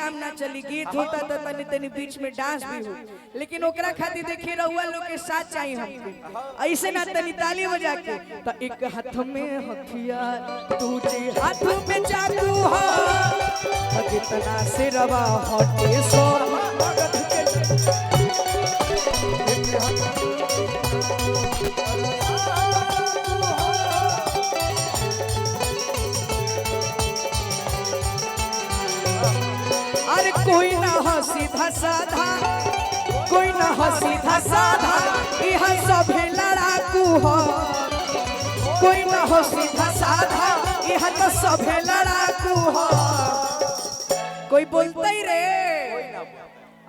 काम ना चली, गीत होता तो तनी तनी बीच में डांस भी हो, लेकिन ओकरा खातिर देखिए रहुआ लोग के साथ चाहिए हमको। ऐसे ना तनी ताली बजा के तो एक हाथ में हथियार दूसरे हाथ में चाकू हो, जितना सिरवा हटे सो भगत के अरे कोई ना हो सीधा साधा, कोई ना हो सीधा साधा, यह सब लड़ाकू हो। कोई ना हो सीधा साधा, यह तो सब लड़ाकू हो। कोई बोलता ही रे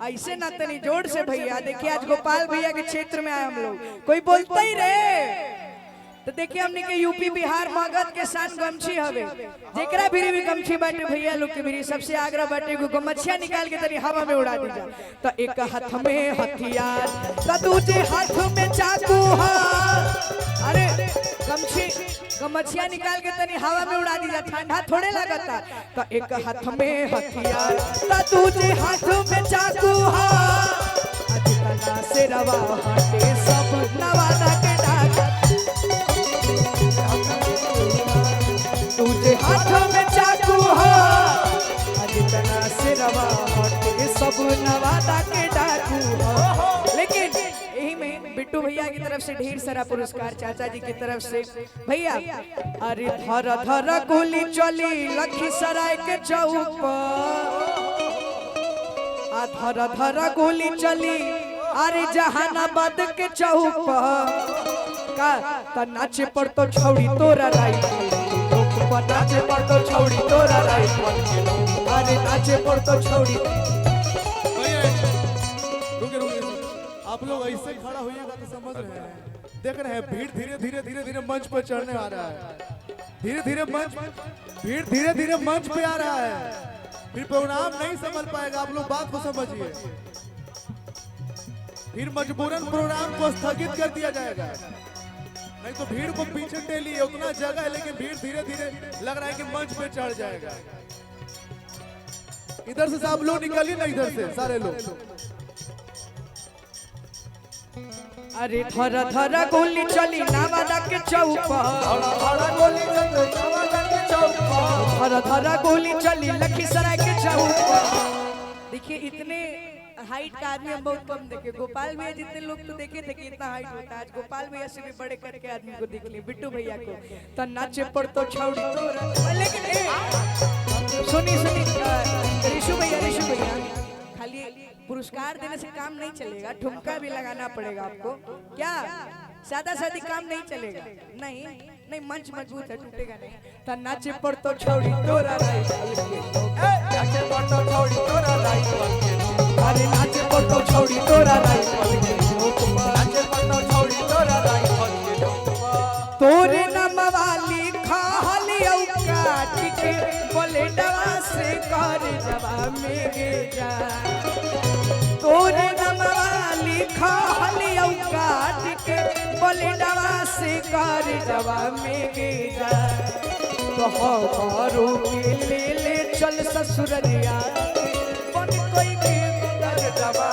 ऐसे ना तनी जोर से भैया। देखिए आज गोपाल भैया के क्षेत्र में आए हम लोग, कोई बोलता ही रे तो देखिए हमने के यूपी बिहार मगध के शान गमछी हवे, जेकरा भी गमछी बाटे भैया लोग के भी सबसे आग्रह बाटे को गमछिया निकाल के तनी हवा में उड़ा दीजा। तो एक हाथ में हथियार तो दूसरे हाथ में चाकू हो। अरे गमछिया निकाल के तनी हवा में उड़ा दीजा, ठंडा थोड़े लगता। तो एक हाथ में हथियार तो दूसरे हाथ में चाकू हो, जितना से रवा हटे सब नवादा के डाका। तुझे हाथों में चाकू हो, जितना सिरवा हटे सब नवादा के डाकू हो। लेकिन यही में बिट्टू भैया की तरफ से ढेर सारा पुरस्कार, चाचा जी की तरफ से भैया। अरे धर धर गोली चली लखीसराय के चौक पर, धर धर गोली चली अरे जहानाबाद के चौक पर का नाचे पर तो छौड़ी तोरा राइफल, नाचे पर तो छौड़ी तोरा राइफल, अरे नाचे पर तो छौड़ी। रुके आप लोग ऐसे खड़ा होइएगा तो समझ रहे हैं, देख रहे हैं भीड़ धीरे धीरे धीरे धीरे मंच पर चढ़ने आ रहा है, धीरे धीरे भीड़ धीरे धीरे मंच पे आ रहा है, फिर प्रोग्राम नहीं संभल पाएगा। आप लोग बात को समझिए, फिर मजबूरन प्रोग्राम को स्थगित कर दिया जाएगा, नहीं तो भीड़ को पीछे टेलिए। उतना जगह है लेकिन भीड़ धीरे धीरे लग रहा है कि मंच पे चढ़ जाएगा। इधर से सब लोग निकलिए ना, इधर से सारे लोग। अरे धर धर गोली चली नवादा के चौक पर, धर धर गोली चली लखीसराय के चौक पर। देखिए इतने हाइट का आदमी हम बहुत कम देखे, गोपाल भैया जितने लोग तो देखे थे कि इतना हाइट होता है, आज गोपाल भैया से भी बड़े करके आदमी को देख लिए, बिट्टू भैया को। तो नाचे पर तो छौड़ी तो, लेकिन सुनी ऋषु भैया खाली पुरस्कार देने से काम नहीं चलेगा, ठुमका भी लगाना पड़ेगा आपको। क्या सादा सादी काम नहीं चलेगा? नहीं मंच मजबूत है, टूटेगा नहीं। तो नाचे पर तो छौड़ी तोरा राइफल, नाचे पर तो छौड़ी तोरा राइफल, अरे नाचे पर तो छौड़ी तोरा राइफल, नाचे पर तो छौड़ी तोरा राइफल। तोरे नमवा लिखा हलियौ काट के बोले डवा से कर जवा मेरे जा। तोरे नमवा लिखा हलियौ काट के बोले डवा से कर जवा मेरे जा। तो हमारो के ले चल ससुररिया बन कोई के कर जवा।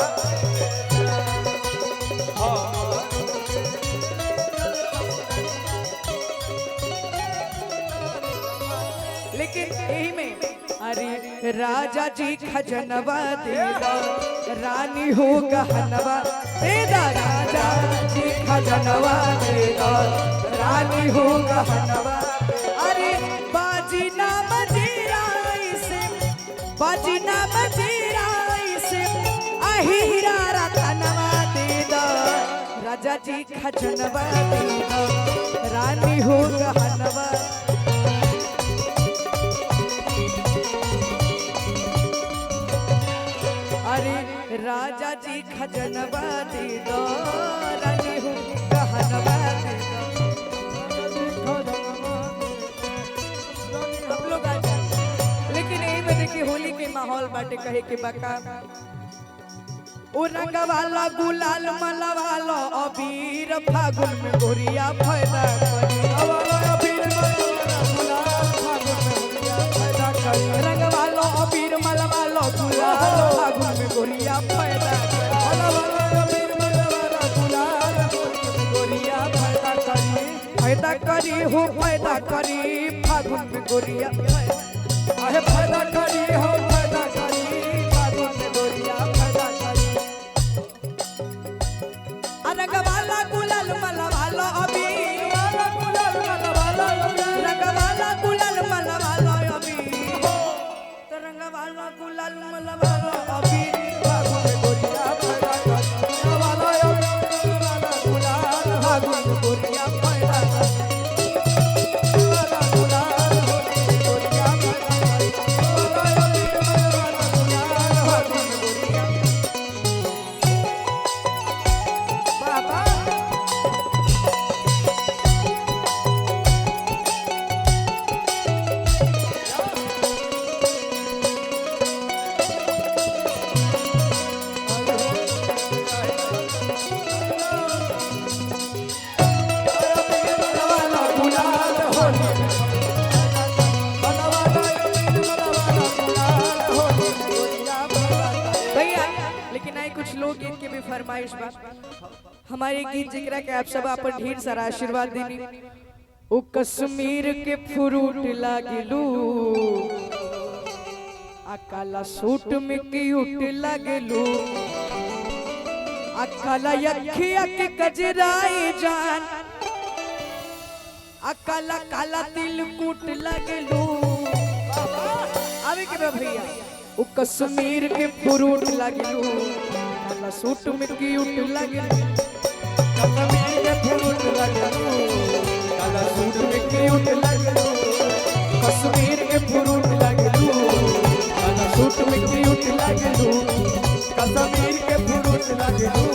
लेकिन यही में अरे राजा जी खजनवा देदा रानी हो गहनवा देदा, राजा जी खजनवा देदा रानी हो गहनवा। अरे बाजी ना बजीराई से, बाजी ना बजीराई से अहीरा रतनवा देदा, राजा जी खजनवा देदा रानी हो गहनवा। अरे राजा जी खजनवा दे दो रानी हो गहनवा दे दो। हम लोग आ जाए, लेकिन यही में देखिए होली के माहौल बाटे कहे के बका। ओ रंग वाला गुलाल मला वाला अबीर फागुन में गोरिया फायदा करे, अबीर मला गुलाल फागुन में गोरिया फायदा करे। रंग वाला अबीर मला वाला गुलाल फागुन में गोरिया पैदा वाला अबीर वाला गुलाल होली में गोरिया पैदा करी। पैदा करी हो पैदा करी फागुन में गोरिया आहे पैदा करी हो पैदा करी फागुन में गोरिया पैदा करी। रंगवाला गुलाल मलवाला अबीर वाला गुलाल वाला रंगवाला गुलाल मलवाला अबीर तो रंगवाला गुलाल मलवाला अबीर फागुन में गोरिया पैदा करी। वाला गुलाल फागुन में गोरिया पैदा करी। वाला गुलाल होली में गोरिया पैदा करी। वाला गुलाल फागुन में गोरिया बाबा भैया लेकिन आई कुछ लोग गीत के भी फरमाइश बा हमारे गीत जिक्र के आप सब अपन ढेर सारा आशीर्वाद देनी ओ कश्मीर के फ्रूट लागलू आ काला सूट में क्यूट लागलू आ काला अखिया के गजराई जान आ काला काला तिल कूट लागलू आवे के बा भैया ओ कश्मीर के फ्रूट लागलू काला सूट में क्यूट लागलू कश्मीर के फ्रूट लागलू काला सूट में क्यूट लागलू कश्मीर के फ्रूट लागलू काला सूट में क्यूट लागलू कश्मीर के फ्रूट लागलू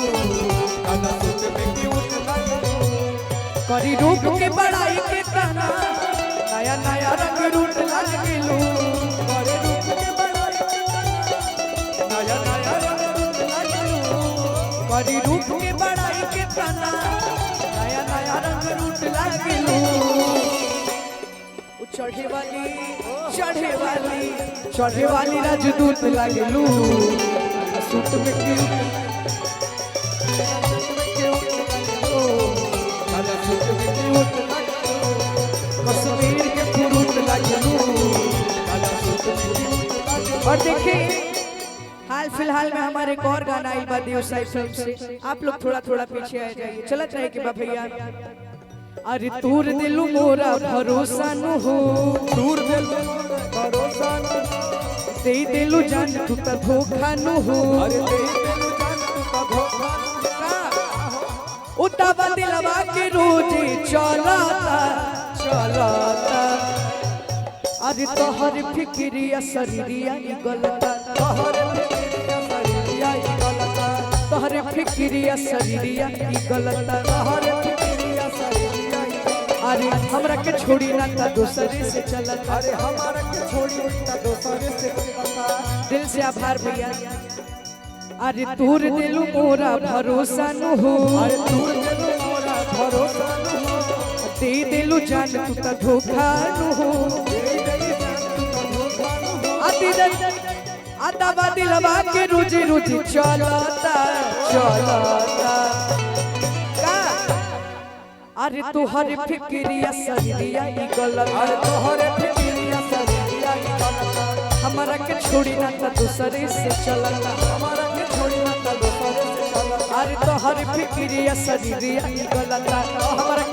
काला सूट में क्यूट लागलू। करी रूप के बड़ाई के तना नया नया रंग रूट लागलू बड़े रूप के बड़ाई के नया नया रंग लागलू। करी रूप के बड़ाई के तना नया नया रंग रूट लागलू चढ़े वाली राजदूत लागलू सूट में क्यूट काला सूट में क्यूट लागलू। कश्मीर के फ्रूट लागलू काला सूट में क्यूट लागलू। और देखिए हाल फिलहाल में हमारे एक और गाना आई बा देव साई फिल्म से आप लोग थोड़ा थोड़ा पीछे आ जाइए चलत रहे कि बा भैया अरे तूर दिलू मोरा भरोसा नु हो दूर दिल भरोसा न दे दिलू जान तू त धोखा नु हो अरे दे दिल जान तू का धोखा उतावा दिलवा के रोजे चलाता चलाता अरे तोहर फिक्रिया शरीरिया ई गलता तोहरे फिक्रिया शरीरिया ई गलता। तोहर फिक्रिया शरीरिया ई गलता तोहरे फिक्रिया शरीरिया ई गलता। अरे हमरा के छोड़ी ना ता दूसरे से चलता अरे हमारा के छोड़ी उनका दूसरे से पता। दिल से आभार भैया अरे तूर दिलू मोरा भरोसा नु हो अरे दूर दिल मोरा भरोसा न हो दे दिलू जान तू त धोखा नु हो दे दे जान तू का धोखा न हो। आती आतावा दिलवा के रोजी रोजी चलता चलता का अरे तोहर फिक्रिया शरीरिया ई गलत अरे तोहरे फिक्रिया शरीरिया ई गलता। हमरा के छोड़ी ना ता दूसरे से चलता हमारा के छोड़ी ना ता दूसरे से चलता। अरे तोहर फिक्रिया शरीरिया ई गलत हमरा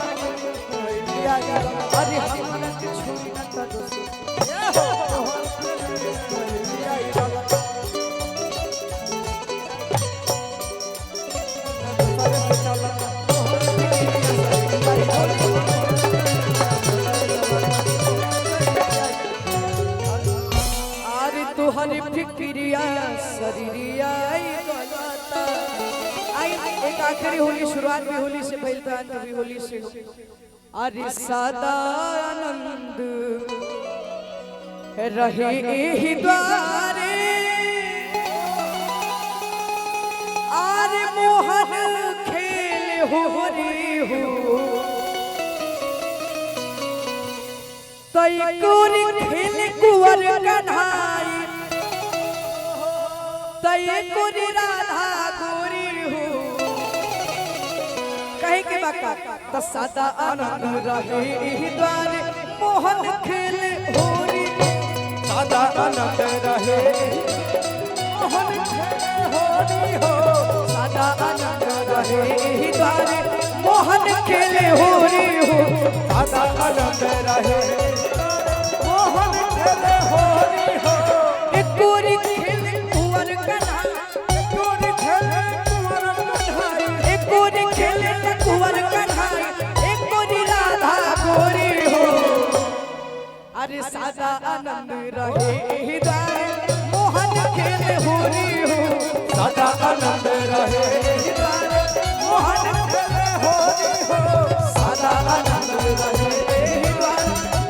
शरीरिया ई गलता। अरे हमरा के छोड़ी ना ता दूसरे शरीरिया ई गलता। दूसरे से चलता। अरे तोहर फिक्रिया शरीरिया ई गलत आई एक आखिरी होली शुरुआत भी होली से भइल था अंत भी होली से हो अरे सदा आनंद रहे एहि द्वारे आरे मोहन खेल हो रे हो तई कोरी खेल कुंवर कन्हाई तय कोरी राधा गोरी हो कहे के बाका त सदा आनंद रहे एहि द्वारे मोहन खेले होरी सदा आनंद रहे मोहन खेले होरी हो सदा आनंद रहे एहि द्वारे मोहन खेले होरी हो सदा आनंद रहे मोहन खेले होरी हो एक गोरी खेले कुंवर कन्हा एक गोरी खेले कुंवर कन्हाई एक गोरी खेले कुंवर कन्हाई एक गोरी राधा गोरी हो अरे सदा आनंद रहे एहि द्वारे मोहन खेले होरी हो सदा आनंद रहे एहि द्वारे मोहन खेले होरी हो सदा आनंद रहे एहि द्वारे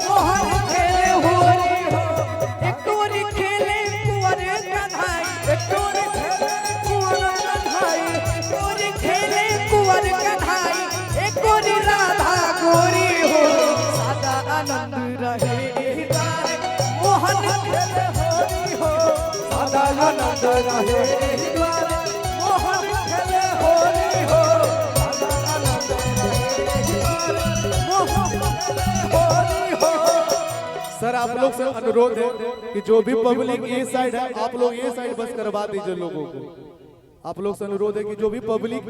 मोहन खेले होरी हो एक गोरी खेले कुंवर कन्हाई एक गोरी खेले कुंवर कन्हाई एक गोरी खेले कुंवर कन्हाई एक गोरी राधा गोरी हो सदा आनंद रहे एहि द्वारे मोहन खेले होरी हो सदा आनंद रहे एहि द्वारे मोहन खेले होरी हो सदा आनंद रहे एहि द्वारे मोहन खेले होरी हो। सर आप लोग से अनुरोध है कि जो भी पब्लिक ये साइड है आप लोग ये साइड बस करवा दीजिए लोगों को। आप लोग से अनुरोध है कि जो भी पब्लिक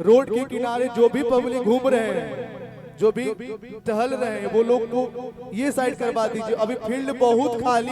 रोड के किनारे जो भी पब्लिक घूम रहे हैं जो भी टहल रहे हैं वो लोग को ये साइड करवा दीजिए। अभी फील्ड बहुत खाली